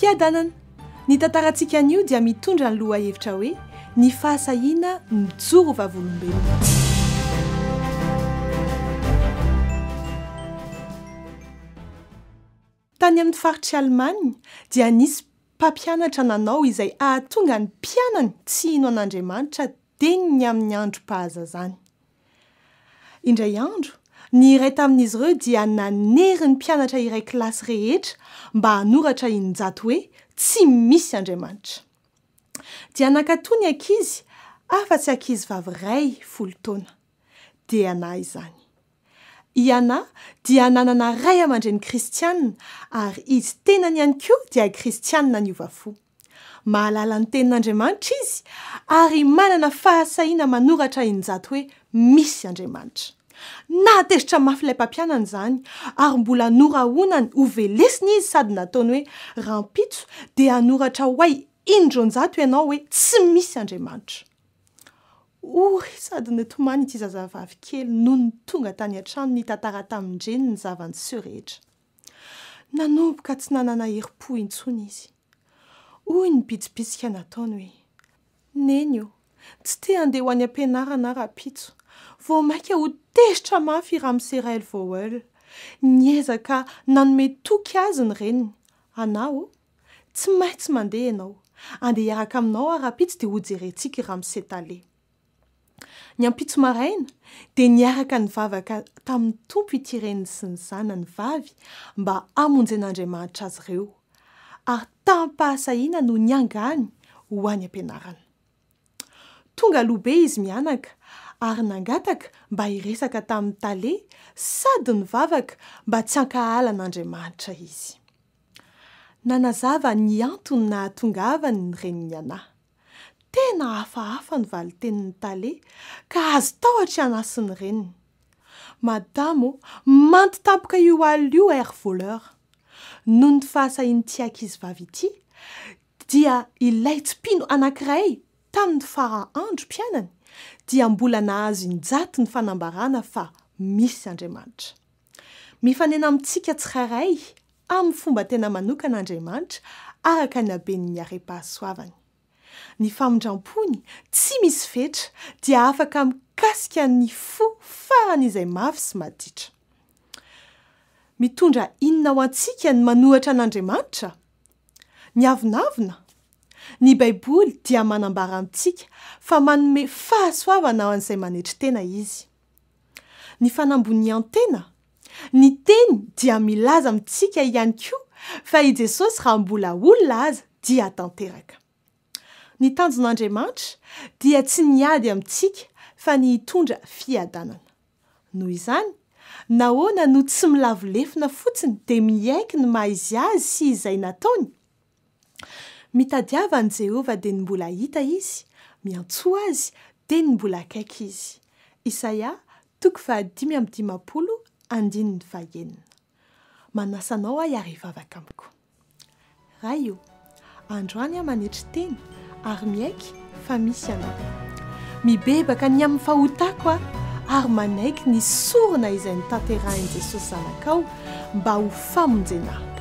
Fiadanana. Ny tantarantsika an'io dia mitondra ny lohahevitra hoe ny fahasahiana mijoro vavolombelona. Tany amin'ny faritry Alemana dia nisy mpampianatra nanao izay ahatonga ny mpianany tsy hino an'Andriamanitra deniny amin'ny androm-pahazazany. Indray andro, ny iray tamin'izy ireo dia nanery ny mpianatra iray kilasy rehetra mba hanoratra injato hoe tsy misy Andriamanitra. Dia nankatoa ny ankizy, afa-tsy ankizy vavy iray 10 taona. Dia anahy izany. I anahy dia nanana ray aman-dreny kristianina ary izy tenany ihany koa dia kristianina niova fo. Mahalala ny tenin'Andriamanitra izy ary manana fahasahiana manoratra injato hoe misy Andriamanitra. Natezitra mafy ilay mpampianana izany ary mbola noraonany ho velesiny izy sady nataony hoe rahampitso dia hanoratra hoay indronjato ianao hoe tsy misy Andriamanitra. Sady netomany ity zazavavy kely noho ny tonga tany an-trano ny tantara tamin-dreny ny zavan-tseho rehetra. Nanomboka tsy nanana herim-po intsony izy. Ny bitsibitsika nataony hoe neny tsy te handeha ho any am-pianarana rahampitso. Vao maika ho tezitra mafy Ramserael Vowel. Niezaka nanome toky azy ny reniny. Anao tsy maintsy mandeha ianao. Andeha hiaraka aminao rahampitso dia ho jerentsika Ramsetale. Ny ampitso maraina dia niaraka nivavaka tamin'ny tompo ity reniny sy ny zanany vavy mba hamonjy an'Andriamanitra azy ireo. Ary tampahasahina no niangany ho any am-pianarana. Tonga alohabe izy mianaka ary nangataka mba hiresaka tamin'ny tale sady nivavaka mba tsy hankahala an'Andriamanitra izy. Nanazava ny antony nahatongavany ny reniny anahy. Tena hafahafa ny valitenin'ny tale ka azo tahotra anasy ny reniny. Madamo manty tampoka io alina io air voleur. Noho ny fahasahiany ity ankizy vavy ity dia ilay tsipino anankiray tamin'ny andro mpianany dia mbola nahazo injato ny fanambarana fa misy Andriamanitra. Mifanena amintsika tsirairay amin'ny fomba tena manokana Andriamanitra araka ny haben'ny are-pahasoavany. Ny famindrampony tsy misy fetra dia afaka mikasika ny fo farany izay mafy sy maditra. Mitondra inona ho antsika ny manohatra an'Andriamanitra? Ny avinavina. Ny Baiboly dia manambara amintsika fa manome fahasoavana ho an'izay manetry tena izy. Ny fanambonian-tena. Ny teny dia milaza amintsika ihany koa fa i Jesosy raha mbola olona aza dia tanteraka. Ny tanjon'Andriamanitra dia tsy niady amintsika fa ny hitondra fiadanana. Noho izany, nahoana no tsy milavolefina fotsiny dia miaiky ny maha-izy azy sy izay nataony? Mitadiava ny Jehova dia ny mbola hita izy, miantsoa azy dia ny mbola akaiky izy. Isaia 5:5-9. Manasanao aho hiarivavaka amiko. Raha io, androany manetry teny ary miaiky fa misy anao. Mibebaka ny amin'ny fahotako ary manaiky ny sorona izay nitanterahiny Jesosy zanakao mba ho famonjena.